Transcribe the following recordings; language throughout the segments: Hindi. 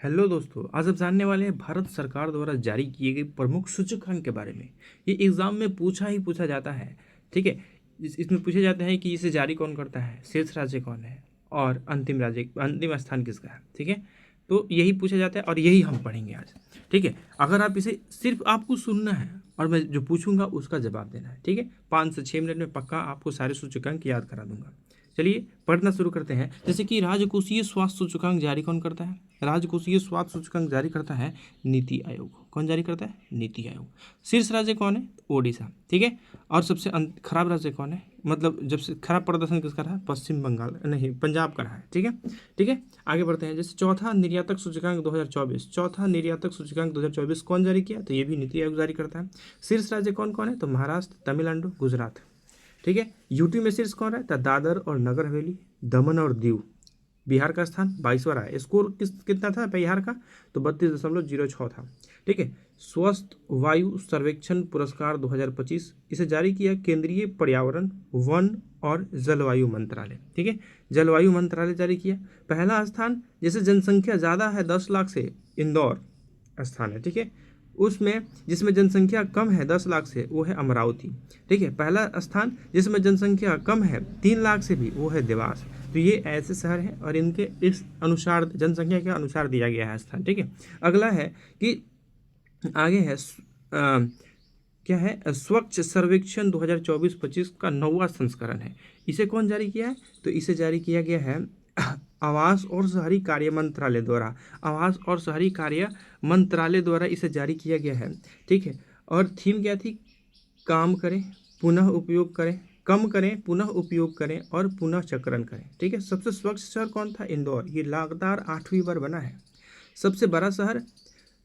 हेलो दोस्तों, आज हम जानने वाले हैं भारत सरकार द्वारा जारी किए गए प्रमुख सूचकांक के बारे में। ये एग्जाम में पूछा जाता है। ठीक है। इसमें पूछे जाते हैं कि इसे जारी कौन करता है, शीर्ष राज्य कौन है और अंतिम स्थान किसका है। ठीक है। तो यही पूछा जाता है और यही हम पढ़ेंगे आज। ठीक है। अगर आप इसे सिर्फ आपको सुनना है और मैं जो पूछूंगा उसका जवाब देना है। ठीक है। 5 से 6 मिनट में पक्का आपको सारे सूचकांक याद करा दूंगा। चलिए पढ़ना शुरू करते हैं। जैसे कि राजकोषीय स्वास्थ्य सूचकांक जारी कौन करता है? राजकोषीय स्वास्थ्य सूचकांक जारी करता है नीति आयोग। कौन जारी करता है? नीति आयोग। शीर्ष राज्य कौन है? ओडिशा। ठीक है। और सबसे खराब राज्य कौन है, मतलब जब से खराब प्रदर्शन किसका रहा? पश्चिम बंगाल नहीं, पंजाब का रहा है। ठीक है। ठीक है। आगे बढ़ते हैं। जैसे चौथा निर्यातक सूचकांक 2024, चौथा निर्यातक सूचकांक 2024 कौन जारी किया? तो ये भी नीति आयोग जारी करता है। शीर्ष राज्य कौन कौन है? तो महाराष्ट्र, तमिलनाडु, गुजरात। ठीक है। यूटी में शीर्ष कौन है? तो दादर और नगर हवेली, दमन और दीव। बिहार का स्थान 22वां रहा है। स्कोर कितना था बिहार का? तो 32.06 था। ठीक है। स्वस्थ वायु सर्वेक्षण पुरस्कार 2025 इसे जारी किया केंद्रीय पर्यावरण, वन और जलवायु मंत्रालय। ठीक है। जलवायु मंत्रालय जारी किया। पहला स्थान, जैसे जनसंख्या ज़्यादा है 10 लाख से, इंदौर स्थान है। ठीक है। उसमें जिसमें जनसंख्या कम है 10 लाख से, वो है अमरावती। ठीक है। पहला स्थान जिसमें जनसंख्या कम है 3 लाख से भी, वो है देवास। तो ये ऐसे शहर हैं और इनके इस अनुसार जनसंख्या के अनुसार दिया गया है स्थान। ठीक है। अगला है कि आगे है क्या है, स्वच्छ सर्वेक्षण 2024-25 का 9वां संस्करण है। इसे कौन जारी किया है? तो इसे जारी किया गया है आवास और शहरी कार्य मंत्रालय द्वारा। आवास और शहरी कार्य मंत्रालय द्वारा इसे जारी किया गया है। ठीक है। और थीम क्या थी? काम करें, पुनः उपयोग करें, कम करें, पुनः उपयोग करें और पुनः चक्रण करें। ठीक है। सबसे स्वच्छ शहर कौन था? इंदौर। ये लगातार 8वीं बार बना है। सबसे बड़ा शहर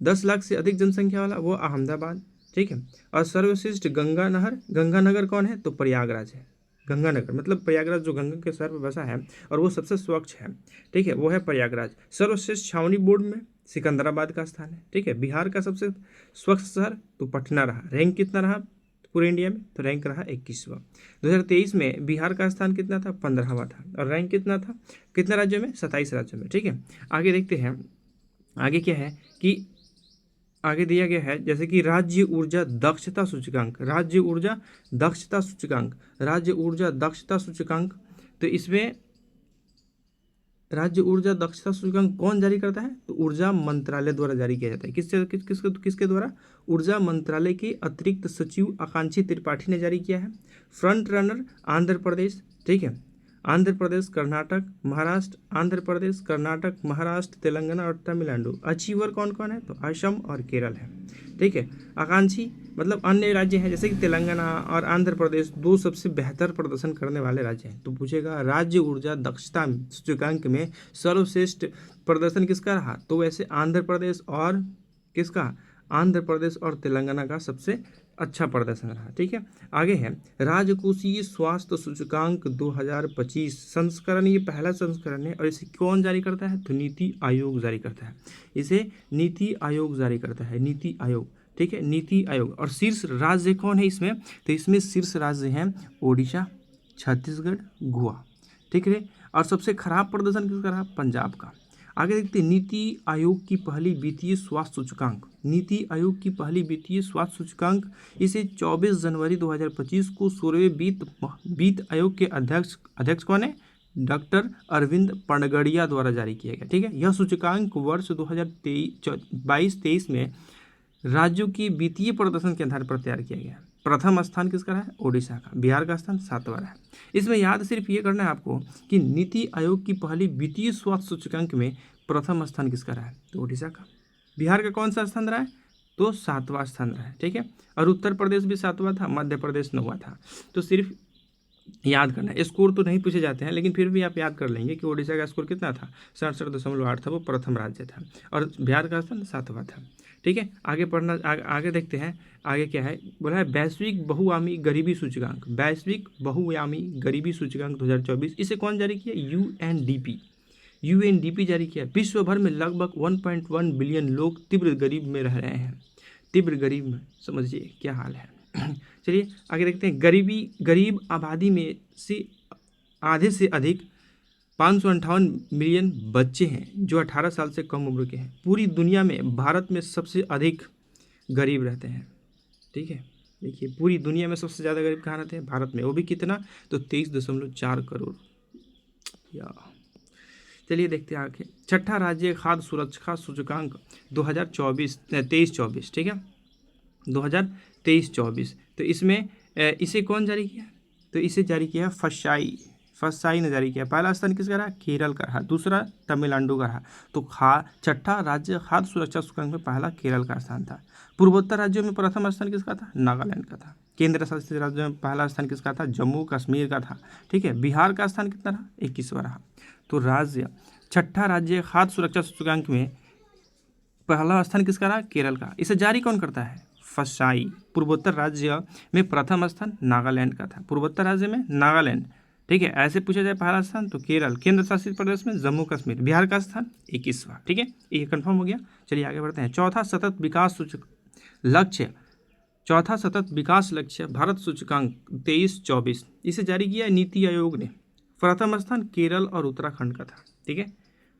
10 लाख से अधिक जनसंख्या वाला, वो अहमदाबाद। ठीक है। और सर्वश्रेष्ठ गंगानगर कौन है? तो प्रयागराज है। गंगानगर मतलब प्रयागराज जो गंगा के सर पर बसा है और वो सबसे स्वच्छ है। ठीक है, वो है प्रयागराज। सर्वश्रेष्ठ छावनी बोर्ड में सिकंदराबाद का स्थान है। ठीक है। बिहार का सबसे स्वच्छ शहर तो पटना रहा। रैंक कितना रहा पूरे इंडिया में? तो रैंक रहा 21वां। 2023 में बिहार का स्थान कितना था? 15वां था। और रैंक कितना था कितने राज्यों में? 27 राज्यों में। ठीक है। आगे देखते हैं। आगे क्या है कि आगे दिया गया है जैसे कि राज्य ऊर्जा दक्षता सूचकांक, राज्य ऊर्जा दक्षता सूचकांक, राज्य ऊर्जा दक्षता सूचकांक। तो इसमें राज्य ऊर्जा दक्षता सूचकांक कौन जारी करता है? तो ऊर्जा मंत्रालय द्वारा जारी किया जाता है। किसके द्वारा? ऊर्जा मंत्रालय के अतिरिक्त सचिव आकांक्षी त्रिपाठी ने जारी किया है। Front runner Andhra Pradesh. ठीक है। आंध्र प्रदेश, कर्नाटक, महाराष्ट्र, आंध्र प्रदेश, कर्नाटक, महाराष्ट्र, तेलंगाना और तमिलनाडु। अचीवर कौन कौन है? तो असम और केरल है। ठीक है। आकांक्षी मतलब अन्य राज्य हैं, जैसे कि तेलंगाना और आंध्र प्रदेश दो सबसे बेहतर प्रदर्शन करने वाले राज्य हैं। तो पूछेगा राज्य ऊर्जा दक्षता सूचकांक में सर्वश्रेष्ठ प्रदर्शन किसका रहा? तो वैसे आंध्र प्रदेश और किसका? आंध्र प्रदेश और तेलंगाना का सबसे अच्छा प्रदर्शन रहा। ठीक है। आगे है राजकोषीय स्वास्थ्य सूचकांक 2025 संस्करण। ये पहला संस्करण है और इसे कौन जारी करता है? तो नीति आयोग जारी करता है। इसे नीति आयोग जारी करता है, नीति आयोग। ठीक है। नीति आयोग। और शीर्ष राज्य कौन है इसमें? तो इसमें शीर्ष राज्य हैं ओडिशा, छत्तीसगढ़, गोवा। ठीक है। और सबसे खराब प्रदर्शन किसका रहा? पंजाब का। आगे देखते हैं नीति आयोग की पहली वित्तीय स्वास्थ्य सूचकांक। नीति आयोग की पहली वित्तीय स्वास्थ्य सूचकांक इसे 24 जनवरी 2025 को 16वें वित्त आयोग के अध्यक्ष कौन है? डॉक्टर अरविंद पनगड़िया द्वारा जारी किया गया। ठीक है। यह सूचकांक वर्ष 2022-23 में राज्यों की वित्तीय प्रदर्शन के आधार पर तैयार किया गया। प्रथम स्थान किसका रहा है? ओडिशा का। बिहार का स्थान 7वां रहा है। इसमें याद सिर्फ ये करना है आपको कि नीति आयोग की पहली वित्तीय स्वास्थ्य सूचकांक में प्रथम स्थान किसका रहा है? तो ओडिशा का। बिहार का कौन सा स्थान रहा है? तो 7वां स्थान रहा है। ठीक है। और उत्तर प्रदेश भी 7वां था, मध्य प्रदेश 9वां था। तो सिर्फ याद करना है। स्कोर तो नहीं पूछे जाते हैं, लेकिन फिर भी आप याद कर लेंगे कि ओडिशा का स्कोर कितना था? 67.8 था, वो प्रथम राज्य था। और बिहार का स्थान 7वां था। ठीक है। आगे पढ़ना आगे देखते हैं। आगे क्या है बोला है? वैश्विक बहुआयामी गरीबी सूचकांक, वैश्विक बहुआयामी गरीबी सूचकांक 2024 इसे कौन जारी किया? यूएनडीपी जारी किया। विश्व भर में लगभग 1.1 बिलियन लोग तीव्र गरीब में रह रहे हैं। तीव्र गरीब में समझिए क्या हाल है। चलिए आगे देखते हैं। गरीब आबादी में से आधे से अधिक 558 मिलियन बच्चे हैं जो 18 साल से कम उम्र के हैं। पूरी दुनिया में भारत में सबसे अधिक गरीब रहते हैं। ठीक है, देखिए पूरी दुनिया में सबसे ज़्यादा गरीब कहाँ रहते हैं? भारत में। वो भी कितना? तो 23.4 करोड़। या चलिए देखते हैं आगे। छठा राज्य खाद्य सुरक्षा सूचकांक 2023-24, ठीक है, 2023-24। तो इसमें इसे कौन जारी किया? तो इसे जारी किया फसाई ने जारी किया। पहला स्थान किसका रहा? केरल का रहा। दूसरा तमिलनाडु का रहा। तो छठा राज्य खाद्य सुरक्षा सूचकांक में पहला केरल का स्थान था। पूर्वोत्तर राज्यों में प्रथम स्थान किसका था? नागालैंड का था। केंद्र शासित राज्यों में पहला स्थान किसका था? जम्मू कश्मीर का था। ठीक है, बिहार का स्थान कितना रहा? 21वां रहा। तो छठा राज्य खाद्य सुरक्षा सूचकांक में पहला स्थान किसका रहा? केरल का। इसे जारी कौन करता है? फसाई। पूर्वोत्तर राज्य में प्रथम स्थान नागालैंड का था। पूर्वोत्तर राज्य में नागालैंड। ठीक है, ऐसे पूछा जाए पहला स्थान तो केरल। केंद्र शासित प्रदेश में जम्मू कश्मीर। बिहार का स्थान 21वां। ठीक है, ये कंफर्म हो गया। चलिए आगे बढ़ते हैं। चौथा सतत विकास लक्ष्य भारत सूचकांक 23-24, इसे जारी किया नीति आयोग ने। प्रथम स्थान केरल और उत्तराखंड का था। ठीक है,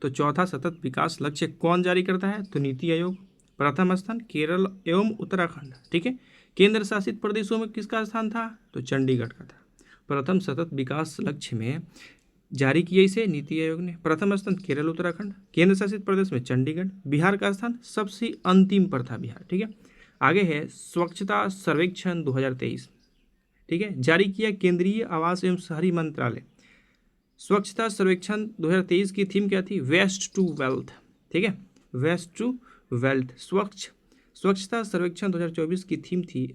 तो चौथा सतत विकास लक्ष्य कौन जारी करता है? तो नीति आयोग। प्रथम स्थान केरल एवं उत्तराखंड। ठीक है, केंद्र शासित प्रदेशों में किसका स्थान था? तो चंडीगढ़ का था। प्रथम सतत विकास लक्ष्य में जारी किया इसे नीति आयोग ने। प्रथम स्थान केरल उत्तराखंड, केंद्र शासित प्रदेश में चंडीगढ़, बिहार का स्थान सबसे अंतिम पर था बिहार। ठीक है, आगे है स्वच्छता सर्वेक्षण 2023। ठीक है, जारी किया केंद्रीय आवास एवं शहरी मंत्रालय। स्वच्छता सर्वेक्षण 2023 की थीम क्या थी? Waste to wealth. ठीक है, वेस्ट टू वेल्थ। स्वच्छता सर्वेक्षण 2024 की थीम थी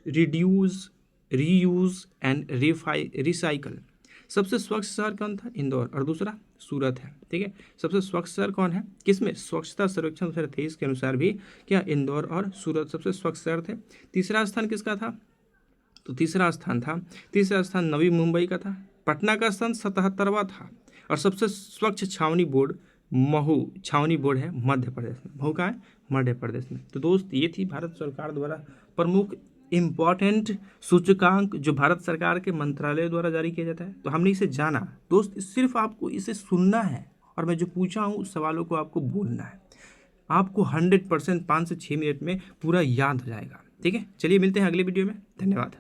रिड्यूस, रीयूज एंड रिसाइकल। सबसे स्वच्छ शहर कौन था? इंदौर। और दूसरा सूरत है। ठीक है, सबसे स्वच्छ शहर कौन है? किसमें? स्वच्छता सर्वेक्षण 2023 के अनुसार भी क्या इंदौर और सूरत सबसे स्वच्छ शहर थे। तीसरा स्थान किसका था? तो तीसरा स्थान नवी मुंबई का था। पटना का स्थान 77वां था। और सबसे स्वच्छ छावनी बोर्ड महू छावनी बोर्ड है मध्य प्रदेश में। महू का है? मध्य प्रदेश में। तो दोस्त ये थी भारत सरकार द्वारा प्रमुख इम्पॉर्टेंट सूचकांक जो भारत सरकार के मंत्रालय द्वारा जारी किया जाता है। तो हमने इसे जाना दोस्त, सिर्फ आपको इसे सुनना है और मैं जो पूछा हूँ उस सवालों को आपको बोलना है। आपको 100% 5 से 6 मिनट में पूरा याद हो जाएगा। ठीक है, चलिए मिलते हैं अगले वीडियो में। धन्यवाद।